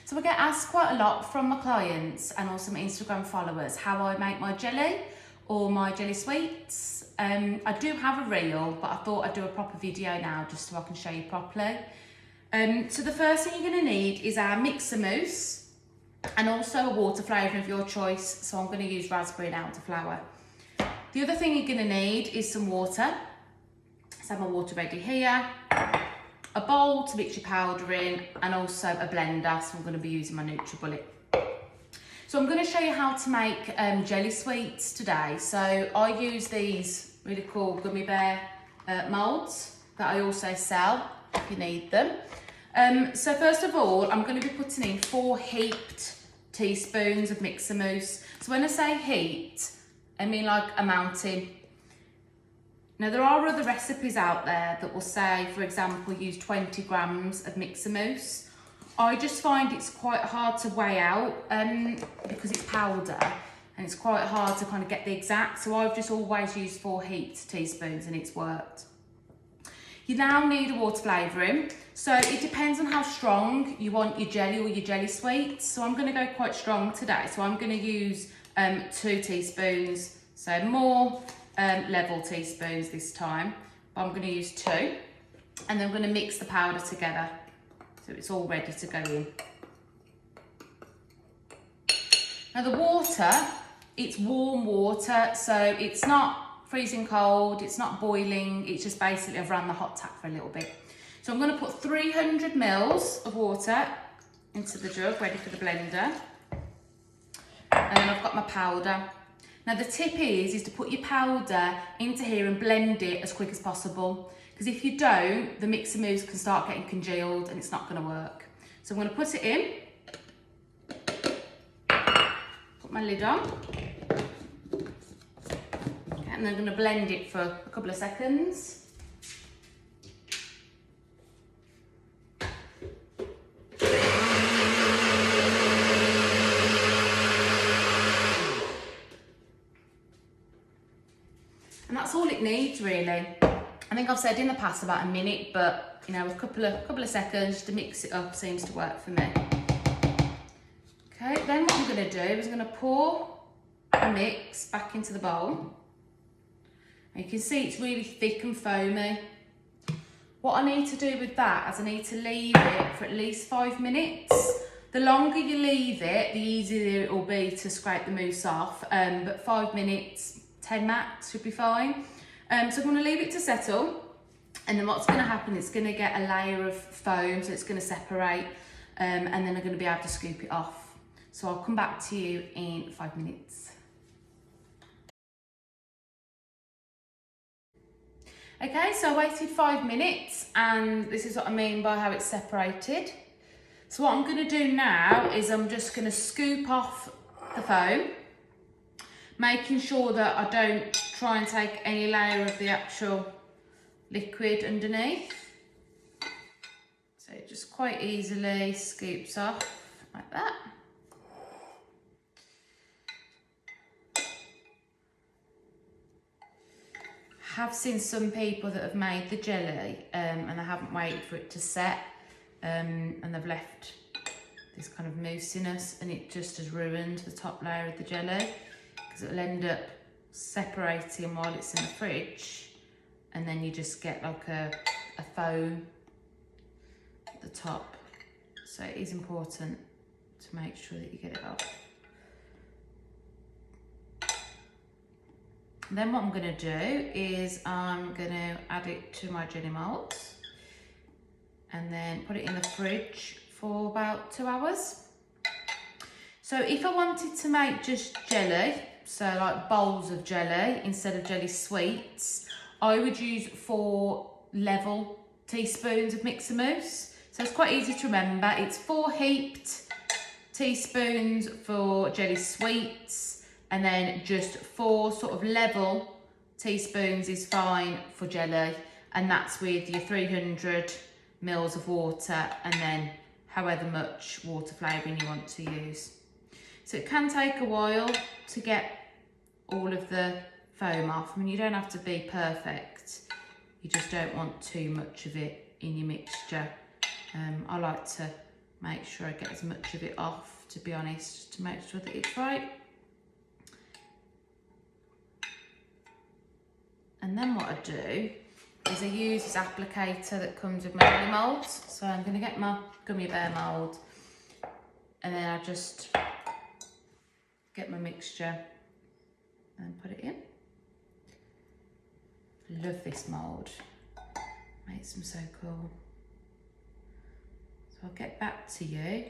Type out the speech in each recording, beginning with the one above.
So I get asked quite a lot from my clients and also my Instagram followers how I make my jelly or my jelly sweets. I do have a reel, but I thought I'd do a proper video now just so I can show you properly. So the first thing you're going to need is our mixer mousse and also a water flavouring of your choice. So I'm going to use raspberry and elderflower. The other thing you're going to need is some water. So I have my water ready here. A bowl to mix your powder in, and also a blender, so I'm going to be using my Nutri Bullet. So I'm going to show you how to make jelly sweets today. So I use these really cool gummy bear moulds that I also sell if you need them. So first of all, I'm going to be putting in 4 heaped teaspoons of mixer mousse. So when I say heaped, I mean like a mountain. Now there are other recipes out there that will say, for example, use 20 grams of mixer mousse. I just find it's quite hard to weigh out because it's powder and it's quite hard to kind of get the exact. So I've just always used 4 heaped teaspoons and it's worked. You now need a water flavouring. So it depends on how strong you want your jelly or your jelly sweets. So I'm going to go quite strong today. So I'm going to use 2 teaspoons, so more level teaspoons this time, but I'm going to use 2, and then I'm going to mix the powder together so it's all ready to go in. Now the water, it's warm water, so it's not freezing cold, it's not boiling, it's just basically I've run the hot tap for a little bit. So I'm going to put 300 mils of water into the jug ready for the blender, and then I've got my powder. Now the tip is to put your powder into here and blend it as quick as possible, because if you don't, the mixer mousse can start getting congealed and it's not going to work. So I'm going to put it in, put my lid on, and then I'm going to blend it for a couple of seconds. And that's all it needs really. I think I've said in the past about a minute, but you know, a couple of seconds to mix it up seems to work for me. Okay, then what I'm going to do is I'm going to pour the mix back into the bowl. And you can see it's really thick and foamy. What I need to do with that is I need to leave it for at least 5 minutes. The longer you leave it, the easier it will be to scrape the mousse off, but 5 minutes, 10 max should be fine. So I'm going to leave it to settle, and then what's going to happen, it's going to get a layer of foam, so it's going to separate, and then I'm going to be able to scoop it off. So I'll come back to you in 5 minutes. Okay, so I waited 5 minutes, and this is what I mean by how it's separated. So what I'm going to do now is I'm just going to scoop off the foam, making sure that I don't try and take any layer of the actual liquid underneath. So it just quite easily scoops off like that. I have seen some people that have made the jelly and they haven't waited for it to set and they've left this kind of moussiness, and it just has ruined the top layer of the jelly, because it'll end up separating while it's in the fridge, and then you just get like a foam at the top. So it is important to make sure that you get it off. And then what I'm going to do is I'm going to add it to my jelly molds and then put it in the fridge for about 2 hours. So if I wanted to make just jelly, so like bowls of jelly instead of jelly sweets, I would use 4 level teaspoons of mixer mousse. So it's quite easy to remember. It's 4 heaped teaspoons for jelly sweets, and then just 4 sort of level teaspoons is fine for jelly, and that's with your 300 mils of water and then however much water flavouring you want to use. So it can take a while to get all of the foam off. I mean, you don't have to be perfect. You just don't want too much of it in your mixture. I like to make sure I get as much of it off, to be honest, to make sure that it's right. And then what I do is I use this applicator that comes with my jelly moulds. So I'm going to get my gummy bear mould, and then I just get my mixture and put it in. Love this mould, makes them so cool. So I'll get back to you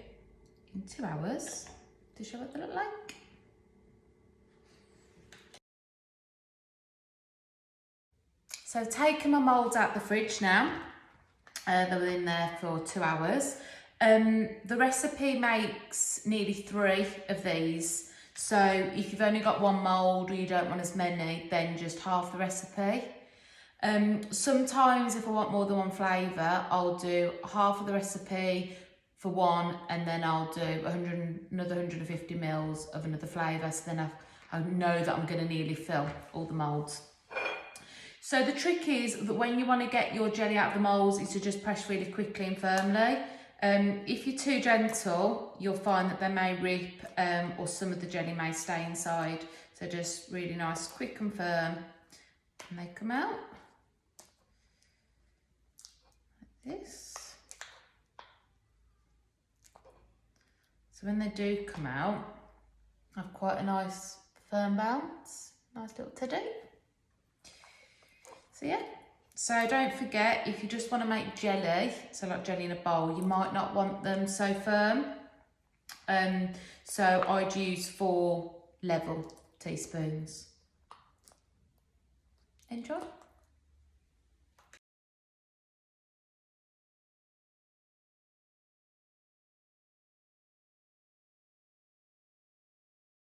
in 2 hours to show what they look like. So I've taken my moulds out the fridge now. They were in there for 2 hours. The recipe makes nearly 3 of these. So if you've only got 1 mould or you don't want as many, then just half the recipe. Sometimes if I want more than 1 flavour, I'll do half of the recipe for 1, and then I'll do another 150 mils of another flavour. So then I know that I'm going to nearly fill all the moulds. So the trick is that when you want to get your jelly out of the moulds is to just press really quickly and firmly. If you're too gentle, you'll find that they may rip or some of the jelly may stay inside. So just really nice, quick and firm, and they come out like this. So when they do come out, I have quite a nice firm bounce, nice little teddy. So yeah, so don't forget, if you just want to make jelly, so like jelly in a bowl, you might not want them so firm. So I'd use 4 level teaspoons. Enjoy.